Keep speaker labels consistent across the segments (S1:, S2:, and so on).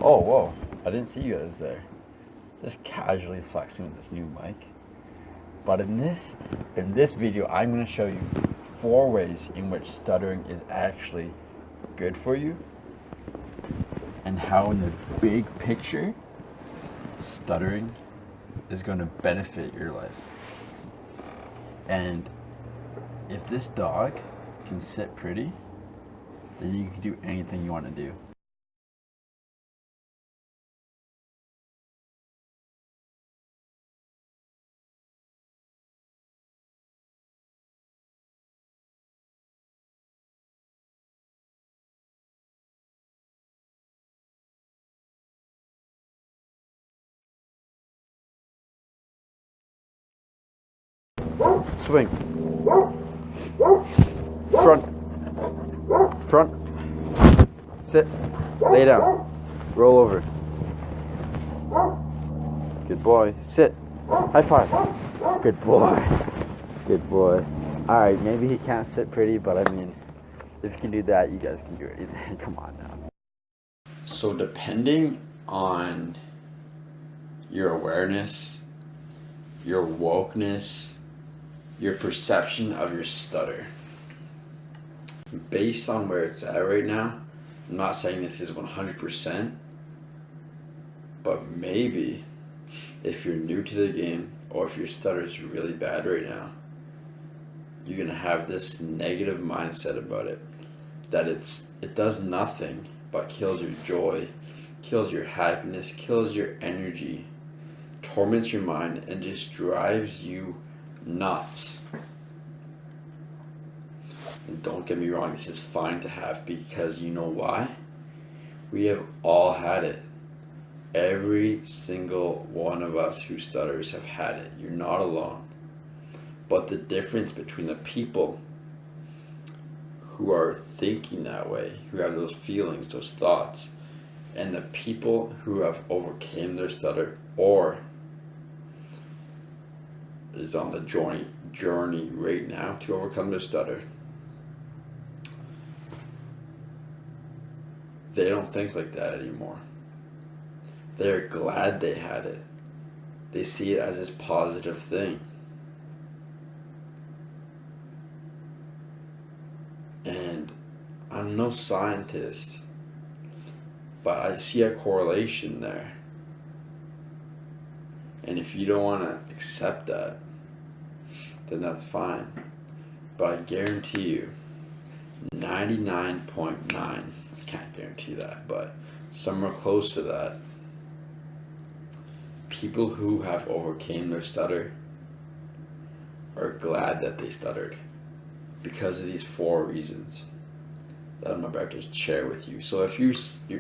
S1: Oh, whoa. I didn't see you guys there. Just casually flexing with this new mic. But in this video, I'm going to show you 4 ways in which stuttering is actually good for you, and how in the big picture, stuttering is going to benefit your life. And if this dog can sit pretty, then you can do anything you want to do. Swing. Front. Sit. Lay down. Roll over. Good boy. Sit. High five. Good boy. Good boy. Alright, maybe he can't sit pretty, but I mean, if you can do that, you guys can do it. Come on now. So depending on your awareness, your wokeness, your perception of your stutter, based on where it's at right now, I'm not saying this is 100%, but maybe if you're new to the game, or if your stutter is really bad right now, you're gonna have this negative mindset about it, that it does nothing but kills your joy, kills your happiness, kills your energy, torments your mind, and just drives you nuts. And don't get me wrong, this is fine to have, because you know why? We have all had it. Every single one of us who stutters have had it. You're not alone. But the difference between the people who are thinking that way, who have those feelings, those thoughts, and the people who have overcame their stutter, or is on the journey right now to overcome their stutter, they don't think like that anymore. They're glad they had it. They see it as this positive thing. And I'm no scientist, but I see a correlation there. And if you don't want to accept that, then that's fine. But I guarantee you, 99.9, I can't guarantee that, but somewhere close to that, people who have overcame their stutter are glad that they stuttered, because of these 4 reasons that I'm about to share with you. So if you're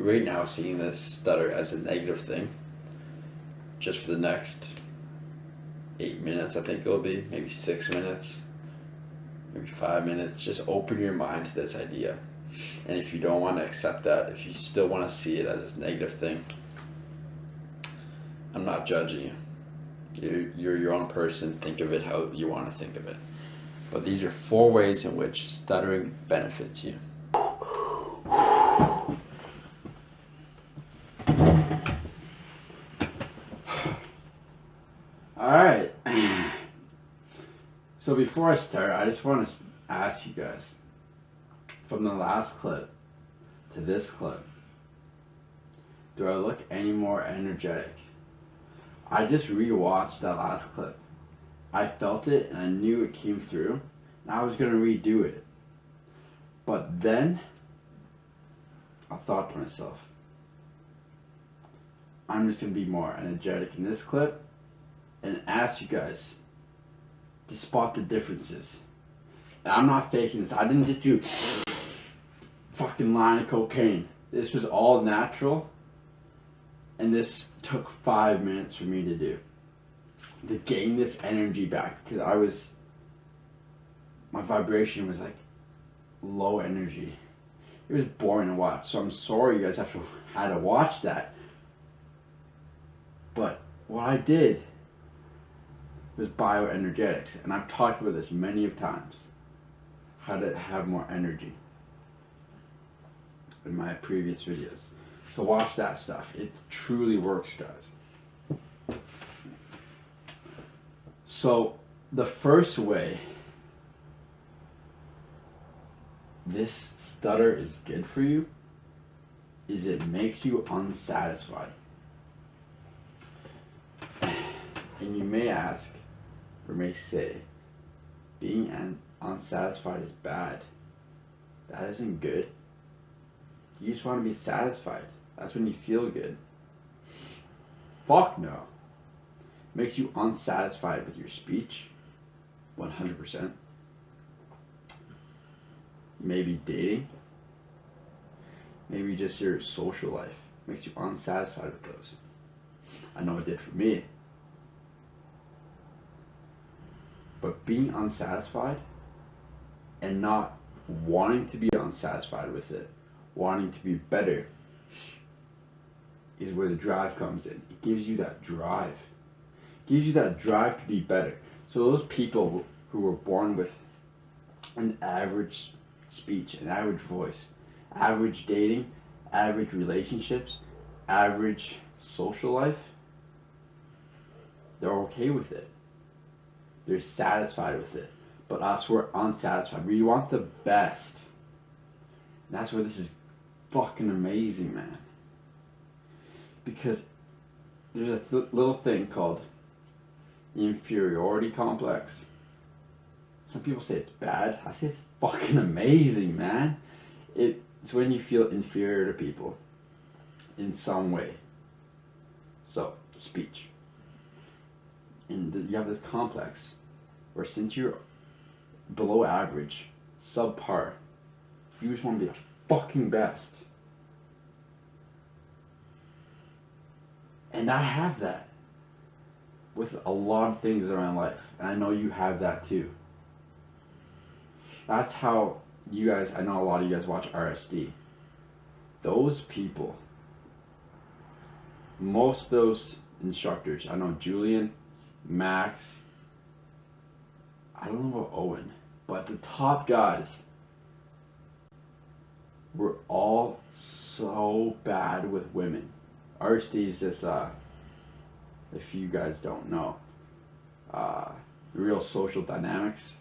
S1: right now seeing this stutter as a negative thing, just for the next 8 minutes, I think it'll be, maybe 6 minutes, maybe 5 minutes, just open your mind to this idea. And if you don't want to accept that, if you still want to see it as this negative thing, I'm not judging you. You're your own person. Think of it how you want to think of it. But these are 4 ways in which stuttering benefits you. Alright. So before I start, I just want to ask you guys, from the last clip to this clip, do I look any more energetic? I just rewatched that last clip. I felt it and I knew it came through, and I was going to redo it. But then I thought to myself, I'm just going to be more energetic in this clip and ask you guys to spot the differences. And I'm not faking this. I didn't just do fucking line of cocaine. This was all natural, and this took 5 minutes for me to do, to gain this energy back, because my vibration was like low energy. It was boring to watch, so I'm sorry you guys had to watch that. But what I did was bioenergetics, and I've talked about this many of times, how to have more energy in my previous videos. So watch that stuff. It truly works, guys. So the first way this stutter is good for you is it makes you unsatisfied. And you may ask, or may say, being unsatisfied is bad. That isn't good. You just want to be satisfied. That's when you feel good. Fuck no. Makes you unsatisfied with your speech. 100%. Maybe dating. Maybe just your social life. Makes you unsatisfied with those. I know it did for me. But being unsatisfied and not wanting to be unsatisfied with it, wanting to be better, is where the drive comes in. It gives you that drive. It gives you that drive to be better. So those people who were born with an average speech, an average voice, average dating, average relationships, average social life, they're okay with it. They're satisfied with it. But us, we're unsatisfied. We want the best. And that's where this is fucking amazing, man. Because there's a little thing called inferiority complex. Some people say it's bad. I say it's fucking amazing, man. It's when you feel inferior to people in some way. So, speech. And you have this complex where since you're below average, subpar, you just want to be the fucking best. And I have that with a lot of things in my life. And I know you have that too. That's how you guys, I know a lot of you guys watch RSD. Those people, most of those instructors, I know Julian, Max, I don't know about Owen, but the top guys were all so bad with women. RSD is this, if you guys don't know, real social dynamics.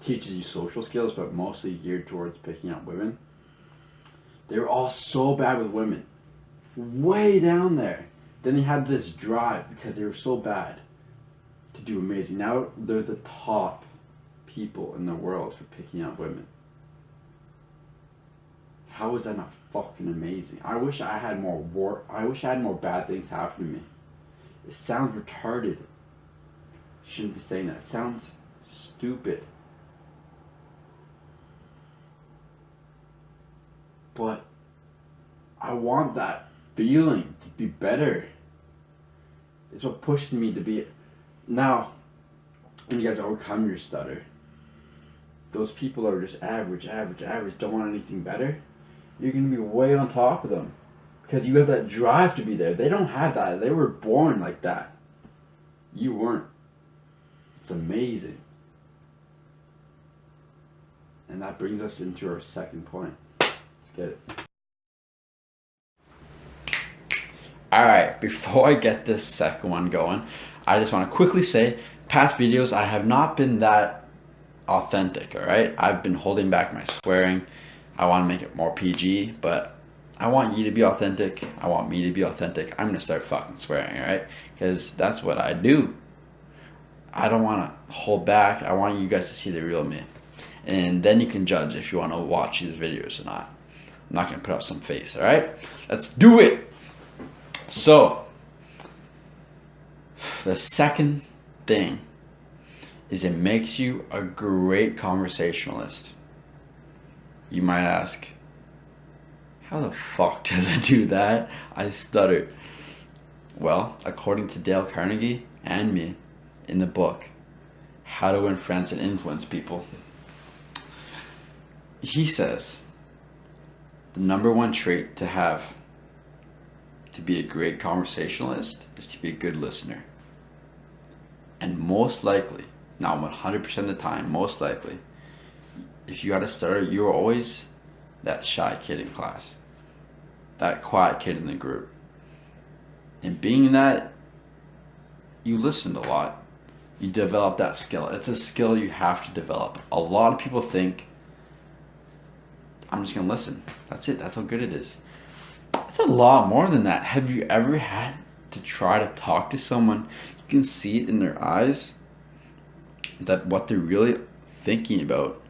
S1: Teaches you social skills, but mostly geared towards picking up women. They were all so bad with women. Way down there. Then they had this drive because they were so bad to do amazing. Now they're the top people in the world for picking up women. How is that not fucking amazing? I wish I had more bad things happen to me. It sounds retarded. Shouldn't be saying that. It sounds stupid. But I want that feeling to be better. It's what pushed me to be. Now, when you guys overcome your stutter, those people that are just average, don't want anything better, you're going to be way on top of them. Because you have that drive to be there. They don't have that. They were born like that. You weren't. It's amazing. And that brings us into our second point. Let's get it. Alright, before I get this second one going, I just want to quickly say, past videos I have not been that authentic, alright? I've been holding back my swearing. I want to make it more PG, but I want you to be authentic. I want me to be authentic. I'm going to start fucking swearing, alright? Because that's what I do. I don't want to hold back. I want you guys to see the real me. And then you can judge if you want to watch these videos or not. I'm not going to put up some face, alright? Let's do it! So, the second thing is it makes you a great conversationalist. You might ask, how the fuck does it do that? I stutter. Well, according to Dale Carnegie and me in the book, How to Win Friends and Influence People, he says the number one trait to have to be a great conversationalist is to be a good listener. And most likely, now 100% of the time, most likely, if you had a stutter, you were always that shy kid in class. that quiet kid in the group. And being that, you listened a lot. You develop that skill. It's a skill you have to develop. A lot of people think, I'm just gonna listen. That's it. That's how good it is. It's a lot more than that. Have you ever had to try to talk to someone? You can see it in their eyes that what they're really thinking about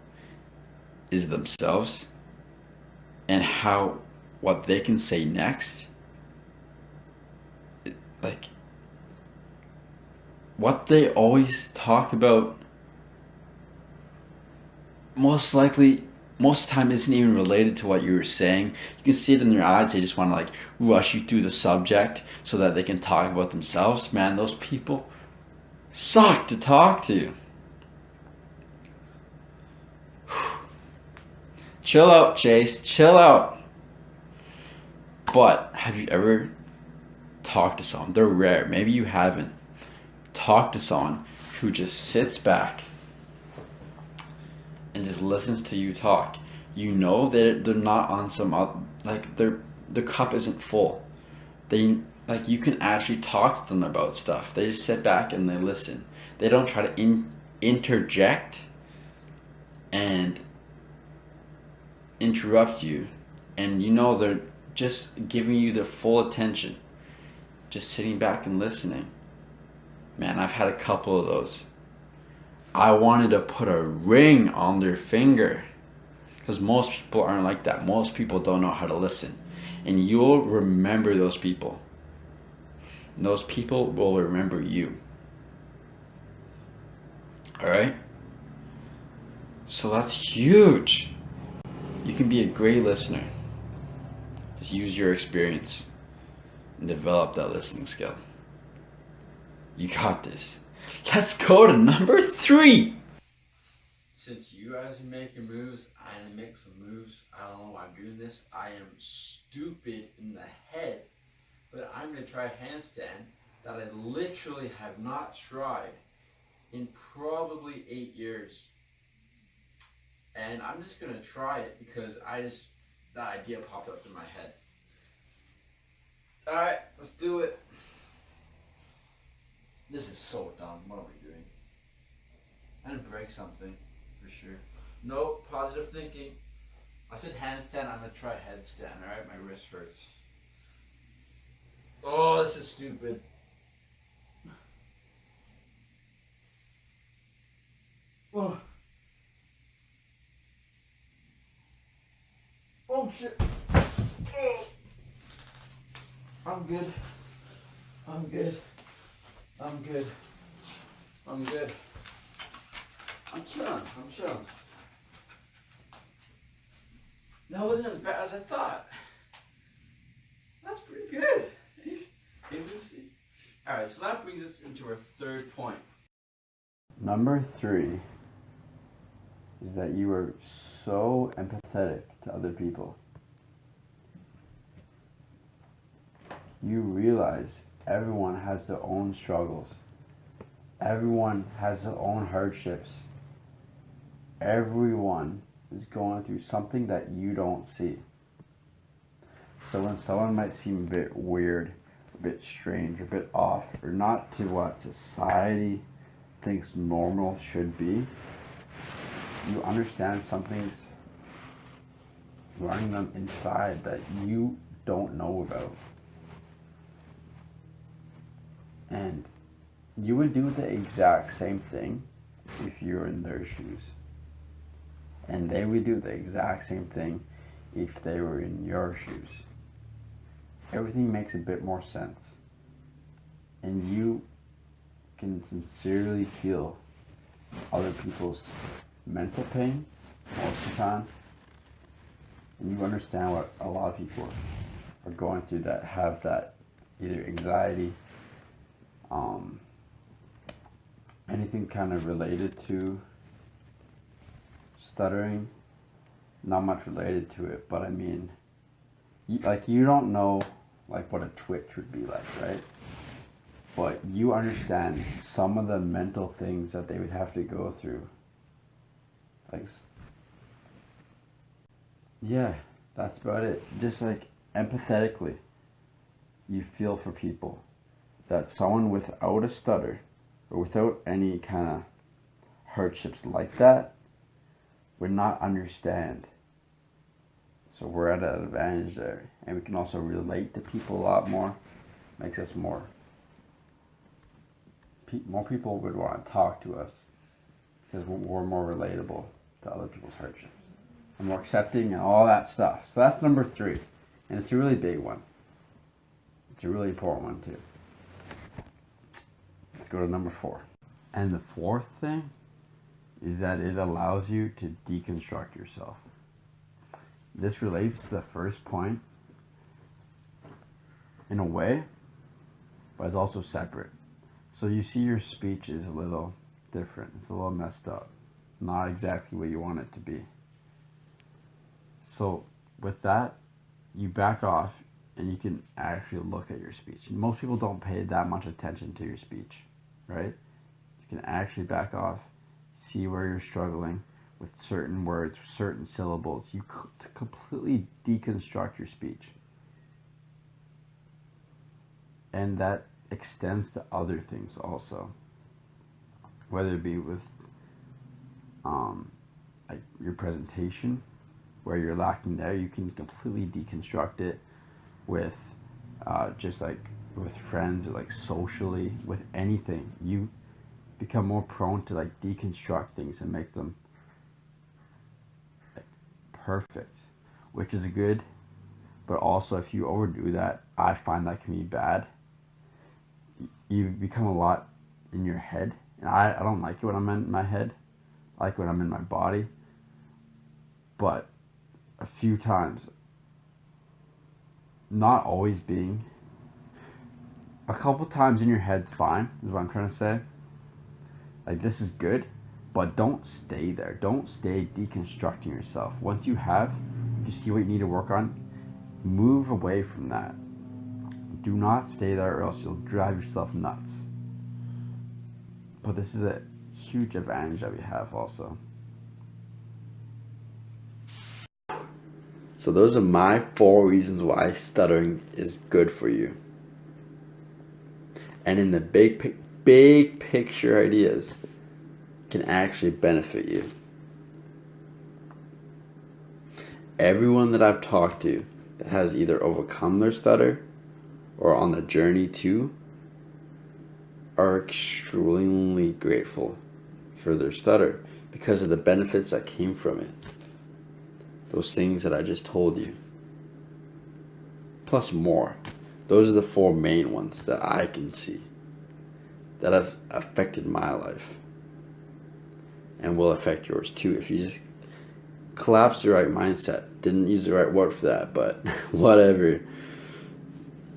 S1: is themselves and how what they can say next, like what they always talk about, most likely most of the time isn't even related to what you were saying. You can see it in their eyes. They just want to like rush you through the subject so that they can talk about themselves. Man, those people suck to talk to. Chill out, Chase. Chill out. But have you ever talked to someone? They're rare. Maybe you haven't. Talked to someone who just sits back and just listens to you talk. You know that they're not on some like their cup isn't full. They like you can actually talk to them about stuff. They just sit back and they listen. They don't try to interject and interrupt you, and you know they're just giving you their full attention, just sitting back and listening. Man, I've had a couple of those. I wanted to put a ring on their finger because most people aren't like that. Most people don't know how to listen, and you'll remember those people. And those people will remember you. All right? So that's huge. You can be a great listener. Just use your experience and develop that listening skill. You got this. Let's go to number 3. Since you guys are making moves, I am making some moves. I don't know why I'm doing this. I am stupid in the head. But I'm going to try a handstand that I literally have not tried in probably 8 years. And I'm just going to try it because that idea popped up in my head. Alright, let's do it. This is so dumb. What are we doing? I'm going to break something for sure. Nope, positive thinking. I said handstand, I'm going to try headstand. Alright, my wrist hurts. Oh, this is stupid. Oh. Oh shit. Oh. I'm good. I'm good. I'm good. I'm good. I'm chilling. I'm chilling. That wasn't as bad as I thought. That's pretty good. Alright, so that brings us into our third point. Number 3 is that you are so empathetic to other people. You realize everyone has their own struggles. Everyone has their own hardships. Everyone is going through something that you don't see. So when someone might seem a bit weird, a bit strange, a bit off, or not to what society thinks normal should be, you understand something's running them inside that you don't know about. And you would do the exact same thing if you were in their shoes. And they would do the exact same thing if they were in your shoes. Everything makes a bit more sense. And you can sincerely feel other people's mental pain most of the time. And you understand what a lot of people are going through that have that either anxiety, anything kind of related to stuttering. Not much related to it, but I mean, you don't know like what a twitch would be like, right? But you understand some of the mental things that they would have to go through. Like, yeah, that's about it. Just like empathetically, you feel for people, that someone without a stutter or without any kind of hardships like that would not understand. So we're at an advantage there, and we can also relate to people a lot more. Makes us more people would want to talk to us because we're more relatable to other people's hardships. And more accepting and all that stuff. So that's number 3. And it's a really big one. It's a really important one too. Let's go to number 4. And the 4th thing is that it allows you to deconstruct yourself. This relates to the first point in a way, but it's also separate. So you see your speech is a little different. It's a little messed up. Not exactly what you want it to be. So with that, you back off and you can actually look at your speech. Most people don't pay that much attention to your speech, right? You can actually back off, see where you're struggling with certain words, certain syllables. You completely deconstruct your speech. And that extends to other things also, whether it be with like your presentation, where you're lacking there, you can completely deconstruct it with just like with friends or like socially, with anything. You become more prone to like deconstruct things and make them like perfect, which is good. But also, if you overdo that, I find that can be bad. You become a lot in your head, and I don't like it when I'm in my head. I like it when I'm in my body. But a few times, not always being, a couple times in your head's fine, is what I'm trying to say. Like, this is good, but don't stay there. Don't stay deconstructing yourself. Once you see what you need to work on, move away from that. Do not stay there, or else you'll drive yourself nuts. But this is a huge advantage that we have also. So those are my 4 reasons why stuttering is good for you. And in the big picture ideas, can actually benefit you. Everyone that I've talked to that has either overcome their stutter or on the journey to are extremely grateful for their stutter because of the benefits that came from it. Those things that I just told you. Plus more. Those are the 4 main ones that I can see that have affected my life and will affect yours too if you just collapse the right mindset. Didn't use the right word for that, but whatever.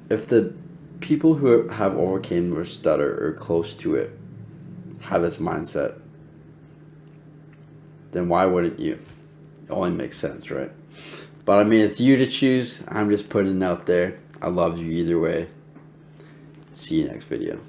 S1: If the people who have overcame their stutter or close to it have this mindset, then why wouldn't you? It only makes sense, right? But I mean, it's you to choose. I'm just putting it out there. I love you either way. See you next video.